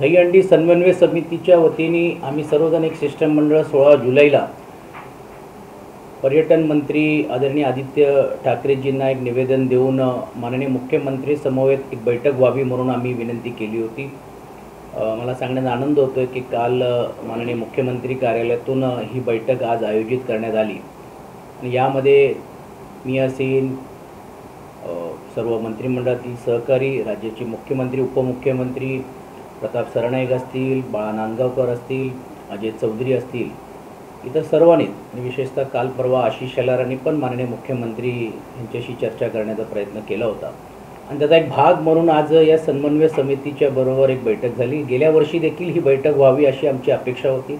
दहीहंडी समन्वय समितीच्या वतीने आम्ही सर्वजण एक शिष्टमंडळ 16 जुलैला पर्यटन मंत्री आदरणीय आदित्य ठाकरेजींना एक निवेदन देऊन माननीय मुख्यमंत्री समवेत एक बैठक व्हावी म्हणून आम्ही विनंती केली होती। मला सांगण्याचा आनंद होतोय की काल माननीय मुख्यमंत्री कार्यालयातून ही बैठक आज आयोजित करण्यात आली आणि यामध्ये मी असेल सर्व मंत्रिमंडळातील सहकारी, राज्याचे मुख्यमंत्री, उपमुख्यमंत्री प्रताप सरनाईक असतील, बाळा नांदगावकर असतील, अजय चौधरी असतील, इतर सर्वांनी विशेषतः काल परवा आशिष शेलारांनी पण माननीय मुख्यमंत्री यांच्याशी चर्चा करण्याचा प्रयत्न केला होता आणि त्याचा एक भाग म्हणून आज या समन्वय समितीच्या बरोबर एक बैठक झाली। गेल्या वर्षी देखील ही बैठक व्हावी अशी आमची अपेक्षा होती,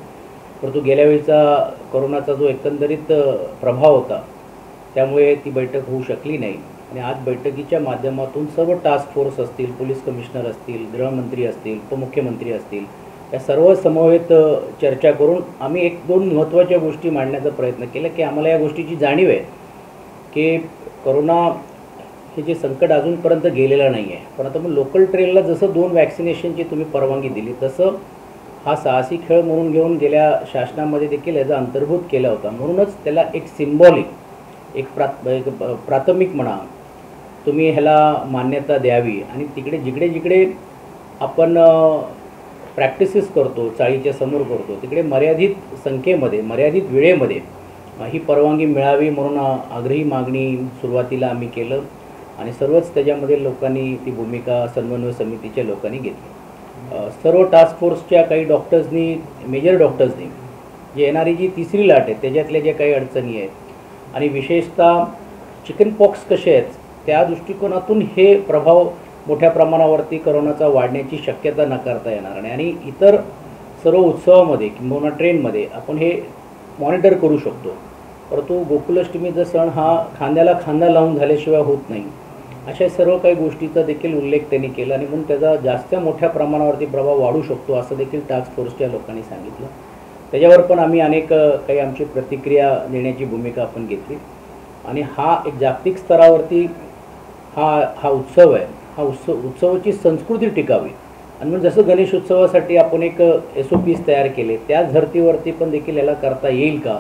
परंतु गेल्या वेळचा कोरोनाचा जो एकंदरीत प्रभाव होता त्यामुळे ती बैठक होऊ शकली नाही आणि आज बैठकीच्या माध्यमातून सर्व टास्क फोर्स असतील, पोलीस कमिशनर असतील, गृहमंत्री असतील, उपमुख्यमंत्री असतील, या सर्व समवेत चर्चा करून आम्ही एक दोन महत्त्वाच्या गोष्टी मांडण्याचा प्रयत्न केला की आम्हाला या गोष्टीची जाणीव आहे की कोरोना हे जे संकट अजूनपर्यंत गेलेलं नाही आहे, पण आता मग लोकल ट्रेनला जसं 2 वॅक्सिनेशनची तुम्ही परवानगी दिली तसं हा साहसी खेळ म्हणून घेऊन गेल्या शासनामध्ये देखील याचा अंतर्भूत केला होता। म्हणूनच त्याला एक सिम्बॉलिक एक प्राथमिक म्हणा तुम्ही ह्याला मान्यता द्यावी आणि तिकडे जिकडे आपण प्रॅक्टिसेस करतो, चाळीच्या समोर करतो, तिकडे मर्यादित संख्येमध्ये, मर्यादित वेळेमध्ये ही परवानगी मिळावी म्हणून आग्रही मागणी सुरुवातीला आम्ही केलं आणि सर्वच त्याच्यामध्ये लोकांनी ती भूमिका समन्वय समितीच्या लोकांनी घेतली। सर्व टास्क फोर्सच्या काही डॉक्टर्सनी, मेजर डॉक्टर्सनी जे येणारी जी तिसरी लाट आहे त्याच्यातल्या ज्या काही अडचणी आहेत आणि विशेषतः चिकन पॉक्स कसे आहेत त्या दृष्टिकोनातून हे प्रभाव मोठ्या प्रमाणावरती कोरोनाचा वाढण्याची शक्यता नाकारता येणार नाही आणि इतर सर्व उत्सवामध्ये किंवा ट्रेनमध्ये आपण हे मॉनिटर करू शकतो, परंतु गोकुलाष्टमीचा सण हा खांद्याला खांदा लावून झाल्याशिवाय होत नाही, अशा सर्व काही गोष्टीचा देखील उल्लेख त्यांनी केला आणि म्हणून त्याचा जास्त मोठ्या प्रमाणावरती प्रभाव वाढू शकतो असं देखील टास्क फोर्सच्या लोकांनी सांगितलं। त्याच्यावर पण आम्ही अनेक काही आमची प्रतिक्रिया देण्याची भूमिका आपण घेतली आणि हा एक जागतिक स्तरावरती हा उत्सव आहे, हा उत्सवाची संस्कृती टिकावी आणि मग जसं गणेश उत्सवासाठी आपण एक SOPs तयार केले त्याच धर्तीवरती पण देखील याला करता येईल का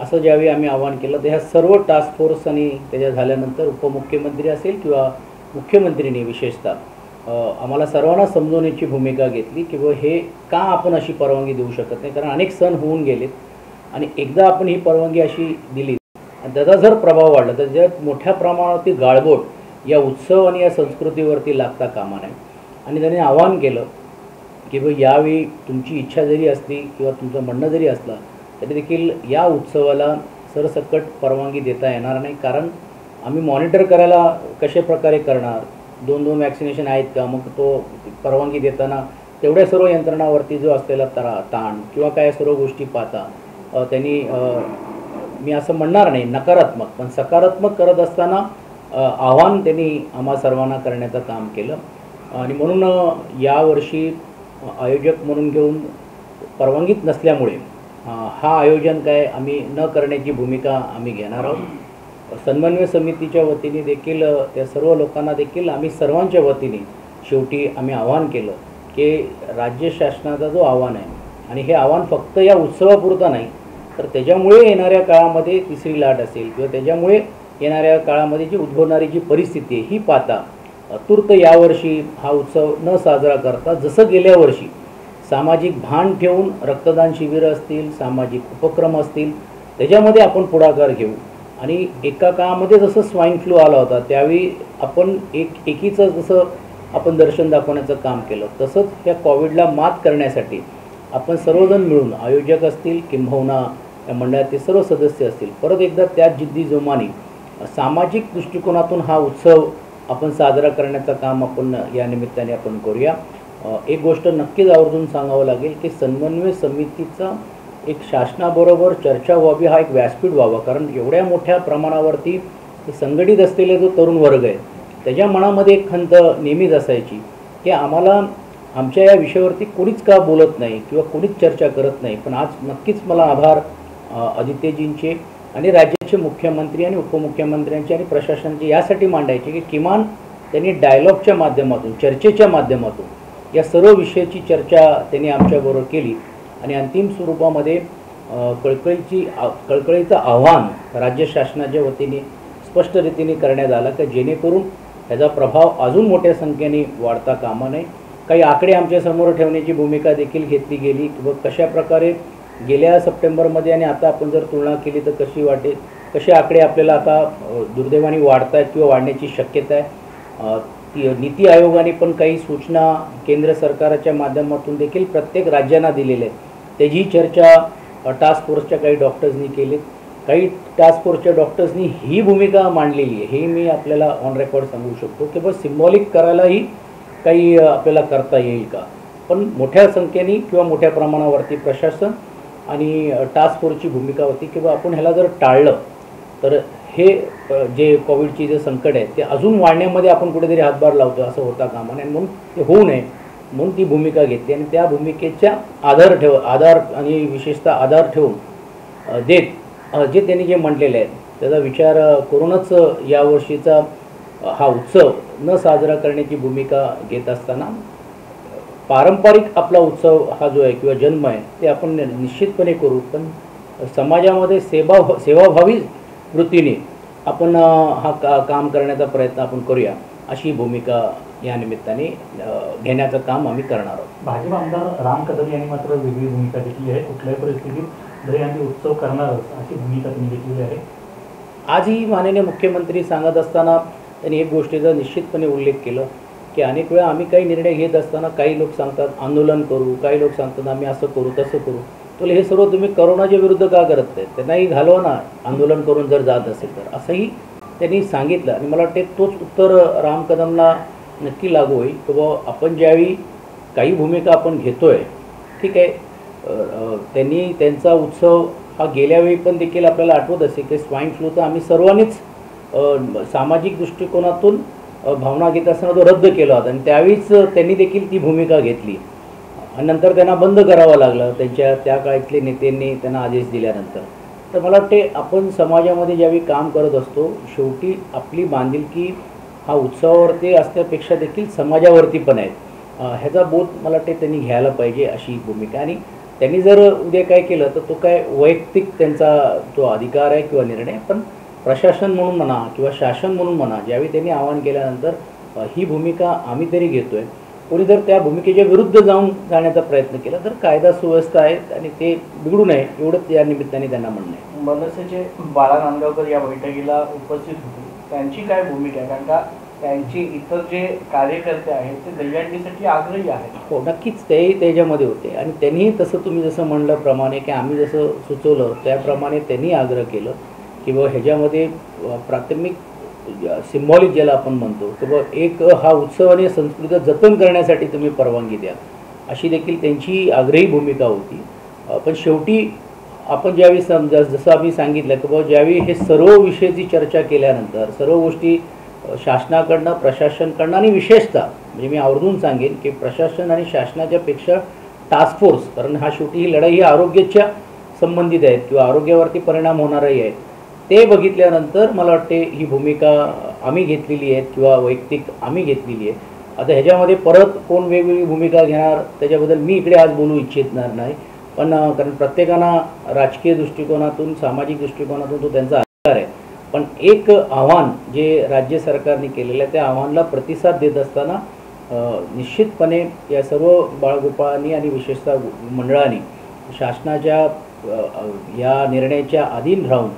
असं ज्यावेळी आम्ही आवाहन केलं तर ह्या सर्व टास्क फोर्स आणि त्याच्या झाल्यानंतर उपमुख्यमंत्री असेल किंवा मुख्यमंत्रींनी विशेषतः आम्हाला सर्वांना समजवण्याची भूमिका घेतली की हे का आपण अशी परवानगी देऊ शकत नाही, कारण अनेक सण होऊन गेलेत आणि एकदा आपण ही परवानगी अशी दिली आणि त्याचा जर प्रभाव वाढला तर त्यात मोठ्या प्रमाणावरती गाळबोट या उत्सव आणि या संस्कृतीवरती लागता कामा नये आणि त्यांनी आवाहन केलं की यावेळी तुमची इच्छा जरी असली किंवा तुमचं म्हणणं जरी असलं तरी देखील या उत्सवाला सरसकट परवानगी देता येणार नाही, कारण आम्ही मॉनिटर करायला कशा प्रकारे करणार, 2 वॅक्सिनेशन आहेत का, मग तो परवानगी देताना तेवढ्या सर्व यंत्रणावरती जो असलेला ताण किंवा काय सर्व गोष्टी पाहता त्यांनी मी असं म्हणणार नाही नकारात्मक पण सकारात्मक करत असताना आव्हान त्यांनी आम्हा सर्वांना करण्याचं काम केलं आणि म्हणून यावर्षी आयोजक म्हणून घेऊन परवानगीत नसल्यामुळे हा आयोजन काय आम्ही न करण्याची भूमिका आम्ही घेणार आहोत। समन्वय समितीच्या वतीने देखील त्या सर्व लोकांना देखील आम्ही सर्वांच्या वतीने शेवटी आम्ही आवाहन केलं की राज्य शासनाचा जो आव्हान आहे आणि हे आव्हान फक्त या उत्सवापुरता नाही तर त्याच्यामुळे येणाऱ्या काळामध्ये तिसरी लाट असेल किंवा त्याच्यामुळे येणाऱ्या काळामध्ये जी उद्भवणारी जी परिस्थिती आहे ही पाहता तूर्त यावर्षी हा उत्सव न साजरा करता जसं गेल्या वर्षी सामाजिक भान ठेवून रक्तदान शिबिरं असतील, सामाजिक उपक्रम असतील त्याच्यामध्ये आपण पुढाकार घेऊ आणि एका काळामध्ये जसं स्वाईन फ्लू आला होता त्यावेळी आपण एकीचं जसं आपण दर्शन दाखवण्याचं काम केलं तसंच या कोविडला मात करण्यासाठी आपण सर्वजण मिळून आयोजक असतील किंबहुना या मंडळातील सर्व सदस्य असतील परत एकदा त्याच जिद्दी जोमाने सामाजिक दृष्टिकोनातून हा उत्सव आपण साजरा करण्याचं काम आपण या निमित्ताने आपण करूया। एक गोष्ट नक्कीच आवर्जून सांगावं लागेल की समन्वय समितीचा एक शासनाबरोबर चर्चा व्हावी, हा एक व्यासपीठ व्हावा, कारण एवढ्या मोठ्या प्रमाणावरती संघटित असलेला जो तरुण वर्ग आहे त्याच्या मनामध्ये एक खंत नेहमीच असायची की आम्हाला आमच्या या विषयावरती कोणीच का बोलत नाही किंवा कोणीच चर्चा करत नाही, पण आज नक्कीच मला आभार आदित्यजींचे आणि राज्याचे मुख्यमंत्री आणि उपमुख्यमंत्र्यांचे आणि प्रशासनाचे यासाठी मांडायचे की किमान त्यांनी डायलॉगच्या माध्यमातून, चर्चेच्या माध्यमातून या सर्व विषयाची चर्चा त्यांनी आमच्याबरोबर केली आणि अंतिम स्वरूपामध्ये कळकळीचं आव्हान राज्य शासनाच्या वतीने स्पष्ट रीतीने करण्यात आला की जेणेकरून त्याचा प्रभाव अजून मोठ्या संख्येने वाढता कामा नये. काही आकडे आमच्यासमोर ठेवण्याची भूमिका देखील घेतली गेली व कशा प्रकारे गेल्या सप्टेंबरमध्ये आणि आता आपण जर तुलना केली तर कसे आकडे आपल्याला आता दुर्दैवाने वाढत आहेत किंवा वाढण्याची शक्यता आहे. नीती आयोगाने पण काही सूचना केंद्र सरकारच्या माध्यमातून देखील प्रत्येक राज्यांना दिलेल्या आहेत. त्याची चर्चा टास्क फोर्सच्या काही डॉक्टर्सनी केली. काही टास्क फोर्सच्या डॉक्टर्सनी ही भूमिका मांडलेली आहे. हे मी आपल्याला ऑन रेकॉर्ड सांगू शकतो की बस सिम्बॉलिक करायलाही काही आपल्याला करता येईल का, पण मोठ्या संख्येने किंवा मोठ्या प्रमाणावरती प्रशासन आणि टास्क फोर्सची भूमिका होती की आपण ह्याला जर टाळलं तर हे जे कोविडची जे संकट आहे ते अजून वाढण्यामध्ये आपण कुठेतरी हातभार लावतो असं होता कामा नये. म्हणून ते होऊ नये म्हणून ती भूमिका घेतली आणि त्या भूमिकेच्या आधार आणि विशेषतः आधार ठेवून जे त्यांनी जे म्हटलेले आहे त्याचा विचार करूनच यावर्षीचा हा उत्सव न साजरा करण्याची भूमिका घेत असताना पारंपरिक आपला उत्सव हा जो आहे किंवा जन्म आहे ते आपण निश्चितपणे करू, पण समाजामध्ये सेवाभावी वृत्तीने आपण काम करण्याचा प्रयत्न आपण करूया अशी भूमिका या निमित्ताने घेण्याचं काम आम्ही करणार आहोत. भाजप आमदार राम कदम यांनी मात्र वेगळी भूमिका घेतली आहे. कुठल्याही परिस्थितीत जरी आम्ही उत्सव करणारच अशी भूमिका त्यांनी घेतलेली आहे. आजही माननीय मुख्यमंत्री सांगत असताना त्यांनी एक गोष्टीचा निश्चितपणे उल्लेख केला की अनेक वेळा आम्ही काही निर्णय घेत असताना काही लोक सांगतात आंदोलन करू, काही लोक सांगतात आम्ही असं करू तसं करू. तर हे सर्व तुम्ही करोनाच्या विरुद्ध का करत नाही, त्यांनाही घालवा ना आंदोलन करून जर जात असेल तर, असंही त्यांनी सांगितलं. आणि मला वाटते तोच उत्तर राम कदमला नक्की लागू होईल की बाबा आपण ज्यावेळी काही भूमिका आपण घेतो आहे ठीक आहे. त्यांनी त्यांचा उत्सव हा गेल्या वेळी पण देखील आपल्याला आठवत असेल की स्वाईन फ्लू तर आम्ही सर्वांनीच सामाजिक दृष्टिकोनातून भावना घेत असताना तो रद्द केला होता आणि त्यावेळीच त्यांनी देखील ती भूमिका घेतली आणि नंतर त्यांना बंद करावं लागलं त्या काळातले नेत्यांनी त्यांना आदेश दिल्यानंतर. तर मला वाटते आपण समाजामध्ये ज्यावेळी काम करत असतो शेवटी आपली बांधिलकी हा उत्सवावरती असण्यापेक्षा देखील समाजावरती पण आहे. ह्याचा बोध मला वाटते त्यांनी घ्यायला पाहिजे अशी भूमिका. आणि त्यांनी जर उद्या काय केलं तर तो काय वैयक्तिक त्यांचा तो अधिकार आहे किंवा निर्णय, पण प्रशासन म्हणून म्हणा किंवा शासन म्हणून म्हणा ज्यावेळी त्यांनी आवाहन केल्यानंतर ही भूमिका आम्ही तरी घेतो आहे. कोणी जर त्या भूमिकेच्या विरुद्ध जाण्याचा प्रयत्न केला तर कायदा सुव्यवस्था आहे आणि ते बिघडू नये एवढंच या निमित्ताने त्यांना म्हणणं आहे. मनसेचे बाळा नांदगावकर या बैठकीला उपस्थित होते, त्यांची काय भूमिका आहे? कारण का त्यांची इतर जे कार्यकर्ते आहेत ते दहीहंडीसाठी आग्रही आहेत. हो नक्कीच तेही त्याच्यामध्ये होते आणि त्यांनी तसं तुम्ही जसं म्हणलं प्रमाणे की आम्ही जसं सुचवलं त्याप्रमाणे त्यांनी आग्रह केलं की बाबा ह्याच्यामध्ये प्राथमिक सिम्बॉलिक ज्याला आपण म्हणतो की बाबा एक हा उत्सव आणि संस्कृती जतन करण्यासाठी तुम्ही परवानगी द्या अशी देखील त्यांची आग्रही भूमिका होती. पण शेवटी आपण ज्यावेळी जसं आम्ही सांगितलं की बाबा ज्यावेळी हे सर्व विषयाची चर्चा केल्यानंतर सर्व गोष्टी शासनाकडनं प्रशासनकडनं आणि विशेषतः म्हणजे मी आवर्जून सांगेन की प्रशासन आणि शासनाच्या पेक्षा टास्क फोर्स, कारण हा शेवटी ही लढाई ही आरोग्याच्या संबंधित आहेत किंवा आरोग्यावरती परिणाम होणारही आहेत, ते बघितल्यानंतर मला वाटते ही भूमिका आम्ही घेतलेली आहे किंवा वैयक्तिक आम्ही घेतलेली आहे. आता ह्याच्यामध्ये परत कोण वेगवेगळी भूमिका घेणार त्याच्याबद्दल मी इकडे आज बोलू इच्छिणार नाही, पण कारण प्रत्येकाला राजकीय दृष्टिकोनातून सामाजिक दृष्टिकोनातून तो त्यांचा अधिकार आहे. पण एक आव्हान जे राज्य सरकारने केलेलं आहे त्या आव्हानाला प्रतिसाद देत असताना निश्चितपणे या सर्व बाळगोपाळांनी आणि विशेषतः मंडळांनी शासनाच्या या निर्णयाच्या अधीन राहून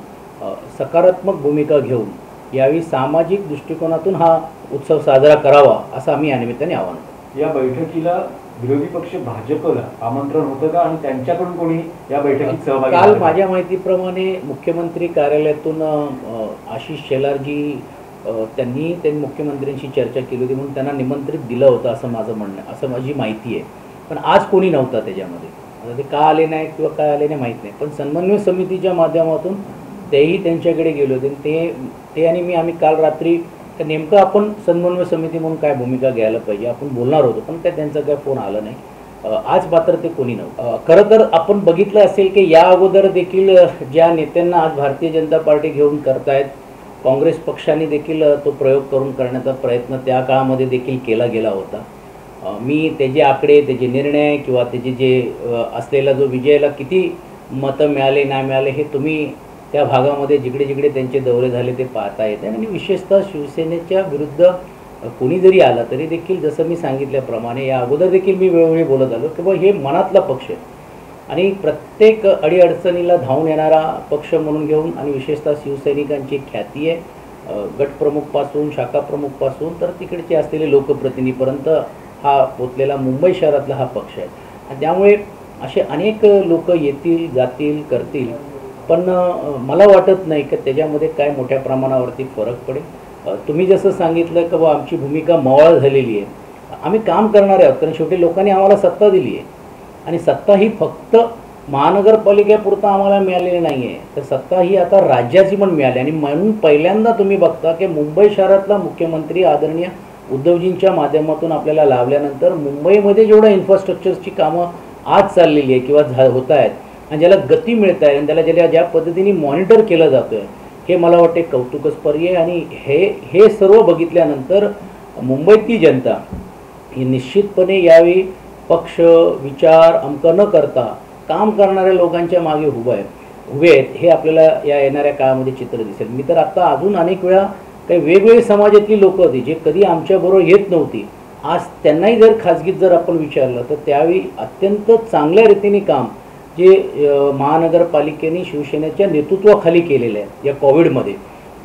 सकारात्मक भूमिका घेऊन यावेळी सामाजिक दृष्टिकोनातून हा उत्सव साजरा करावा असं आम्ही या निमित्ताने आवाहन करतो. या बैठकीला विरोधी पक्ष भाजपला आमंत्रण होतं का आणि त्यांच्याकडून कोणी या बैठकीत सहभागी? काल माझ्या माहितीप्रमाणे मुख्यमंत्री कार्यालयातून आशिष शेलारजी त्यांनी मुख्यमंत्र्यांशी चर्चा केली होती म्हणून त्यांना निमंत्रित दिलं होतं असं माझं म्हणणं आहे, असं माझी माहिती आहे. पण आज कोणी नव्हता त्याच्यामध्ये. आता ते का आले नाही किंवा काय आले नाही माहीत नाही, पण समन्वय समितीच्या माध्यमातून तेही त्यांच्याकडे गेले होते. ते आणि आम्ही काल रात्री नेमकं आपण समन्वय समिती म्हणून काय भूमिका घ्यायला पाहिजे आपण बोलणार होतो, पण काय त्यांचा काय फोन आला नाही. आज मात्र ते कोणी नव्हतं. खरं तर आपण बघितलं असेल की या अगोदर देखील ज्या नेत्यांना आज भारतीय जनता पार्टी घेऊन करतायत, काँग्रेस पक्षाने देखील तो प्रयोग करून करण्याचा प्रयत्न त्या काळामध्ये देखील केला गेला होता. मी त्याचे आकडे, त्याचे निर्णय किंवा त्याचे जे असलेला जो विजयाला किती मतं मिळाले नाही मिळाले हे तुम्ही त्या भागामध्ये जिकडे जिकडे त्यांचे दौरे झाले ते पाहता येते. आणि विशेषतः शिवसेनेच्या विरुद्ध कोणी जरी आला तरी देखील जसं मी सांगितल्याप्रमाणे या अगोदर देखील मी वेळोवेळी बोलत आलो की हे मनातला पक्ष आहे आणि प्रत्येक अडीअडचणीला धावून येणारा पक्ष म्हणून घेऊन, आणि विशेषतः शिवसैनिकांची ख्याती आहे गटप्रमुखपासून शाखाप्रमुखपासून तर तिकडचे असलेले लोकप्रतिनिधीपर्यंत हा पोचलेला मुंबई शहरातला हा पक्ष आहे. आणि त्यामुळे असे अनेक लोक येतील जातील करतील, पण मला वाटत नाही की त्याच्यामध्ये काय मोठ्या प्रमाणावरती फरक पडेल. तुम्ही जसं सांगितलं की आमची भूमिका मवाळ झालेली आहे, आम्ही काम करणार आहोत कारण शेवटी लोकांनी आम्हाला सत्ता दिली आहे आणि सत्ता ही फक्त महानगरपालिकेपुरता आम्हाला मिळालेली नाही आहे, तर सत्ता ही आता राज्याची पण मिळाली. आणि म्हणून पहिल्यांदा तुम्ही बघता की मुंबई शहरातला मुख्यमंत्री आदरणीय उद्धवजींच्या माध्यमातून आपल्याला लाभल्यानंतर मुंबईमध्ये जेवढं इन्फ्रास्ट्रक्चरची कामं आज चाललेली आहे किंवा होत आहेत आणि ज्याला गती मिळत आहे आणि त्याला ज्या पद्धतीने मॉनिटर केलं जातं आहे हे मला वाटते कौतुकास्पद आहे. आणि हे सर्व बघितल्यानंतर मुंबईतली जनता ही निश्चितपणे यावेळी पक्ष विचार अमकं न करता काम करणाऱ्या लोकांच्या मागे उभे आहेत हे आपल्याला या येणाऱ्या काळामध्ये चित्र दिसेल. मी तर आत्ता अजून अनेक वेळा काही वेगवेगळी समाजातली लोकं होती जे कधी आमच्याबरोबर येत नव्हती, आज त्यांनाही जर खाजगीत जर आपण विचारलं तर त्यावेळी अत्यंत चांगल्या रीतीने काम जे महानगरपालिकेने शिवसेनेच्या नेतृत्वाखाली केलेलं आहे या कोविडमध्ये,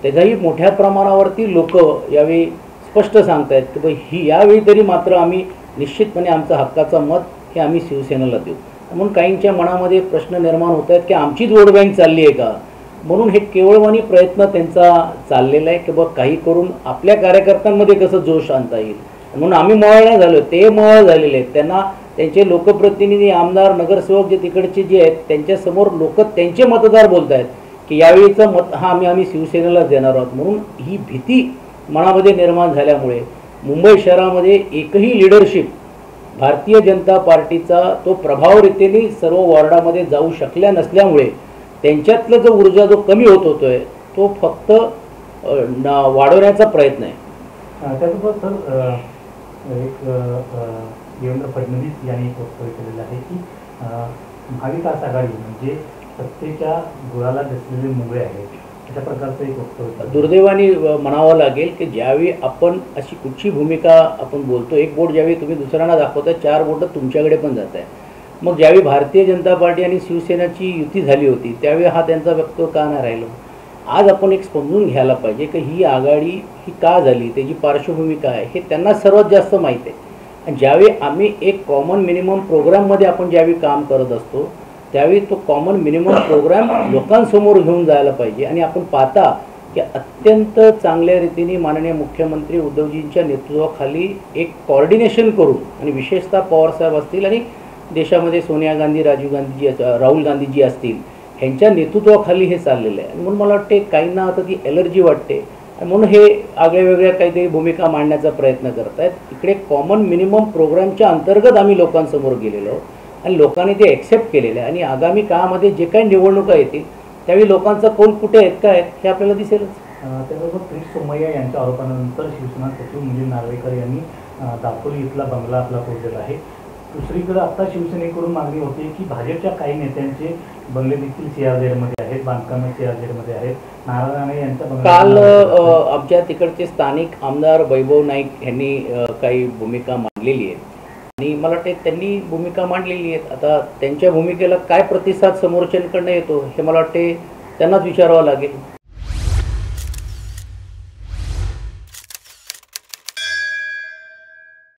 त्याचाही मोठ्या प्रमाणावरती लोक यावेळी स्पष्ट सांगत आहेत की ही यावेळी तरी मात्र आम्ही निश्चितपणे आमचा हक्काचा मत हे आम्ही शिवसेनेला देऊ. म्हणून काहींच्या मनामध्ये प्रश्न निर्माण होत आहेत की आमचीच वोट बँक चालली आहे का, म्हणून हे केवळवानी प्रयत्न त्यांचा चाललेला आहे की काही करून आपल्या कार्यकर्त्यांमध्ये कसं जोश आणता येईल. म्हणून आम्ही मवाळ नाही झालो, ते मवाळ झालेले आहेत. त्यांना त्यांचे लोकप्रतिनिधी आमदार नगरसेवक जे तिकडचे जे आहेत त्यांच्यासमोर लोक त्यांचे मतदार बोलत आहेत की यावेळीचं मत हा आम्ही शिवसेनेलाच देणार आहोत. म्हणून ही भीती मनामध्ये निर्माण झाल्यामुळे मुंबई शहरामध्ये एकही लिडरशिप भारतीय जनता पार्टीचा तो प्रभावरीतीने सर्व वॉर्डामध्ये जाऊ शकल्या नसल्यामुळे त्यांच्यातलं जो ऊर्जा जो कमी होतोय तो फक्त वाढवण्याचा प्रयत्न आहे. त्यासोबत सर एक देवेंद्र फडणवीस यांनी एक वक्तव्य केलेलं आहे की महाविकास आघाडी म्हणजे सत्तेच्या गुराला बसलेले मुंगळे आहेत, अशा प्रकारचं एक वक्तव्य. दुर्दैवाने म्हणावं लागेल की ज्यावेळी आपण अशी कुठची भूमिका आपण बोलतो, एक बोट ज्यावेळी तुम्ही दुसऱ्यांना दाखवता 4 बोटं तुमच्याकडे पण जात आहे. मग ज्यावेळी भारतीय जनता पार्टी आणि शिवसेनेची युती झाली होती त्यावेळी हा त्यांचा वक्तव्य का नाही राहिलो. आज आपण एक समजून घ्यायला पाहिजे की ही आघाडी ही का झाली, त्याची पार्श्वभूमी काय आहे हे त्यांना सर्वात जास्त माहीत आहे. आणि ज्यावेळी आम्ही एक कॉमन मिनिमम प्रोग्राममध्ये आपण ज्यावेळी काम करत असतो त्यावेळी तो कॉमन मिनिमम प्रोग्राम लोकांसमोर घेऊन जायला पाहिजे. आणि आपण पाहता की अत्यंत चांगल्या रीतीने माननीय मुख्यमंत्री उद्धवजींच्या नेतृत्वाखाली एक कॉर्डिनेशन करून, आणि विशेषतः पवारसाहेब असतील आणि देशामध्ये सोनिया गांधी, राजीव गांधीजी, राहुल गांधीजी असतील ह्यांच्या नेतृत्वाखाली हे चाललेलं आहे. म्हणून मला वाटते काहींना आता ती एलर्जी वाटते म्हणून हे आगळ्या काहीतरी भूमिका मांडण्याचा प्रयत्न करत आहेत. इकडे कॉमन मिनिमम प्रोग्रामच्या अंतर्गत आम्ही लोकांसमोर गेलेलो आहोत आणि लोकांनी ते ॲक्सेप्ट केलेलं आहे. आणि आगामी काळामध्ये जे काही निवडणुका येतील त्यावेळी लोकांचा कौल कुठे आहेत काय आहेत हे आपल्याला दिसेलच. त्याबरोबर प्रिन्स सोमय्या यांच्या आरोपानंतर शिवसेना सचिव मिलिंद नार्वेकर यांनी दापोली इथला बंगला आपला फोडलेला आहे. दुसरीकडे आता शिवसेनेकडून मागणी होती की भाजपच्या काही नेत्यांचे बंगले देखील CRZ आहेत, बांधकामे CRZ आहेत. नारायण राणे यांच्या काल आमच्या तिकडचे स्थानिक आमदार वैभव नाईक यांनी काही भूमिका मांडलेली आहे आणि मला वाटते त्यांनी भूमिका मांडलेली आहेत. आता त्यांच्या भूमिकेला काय प्रतिसाद समोरच्यांकडनं येतो हे मला वाटते त्यांनाच विचारावं लागेल.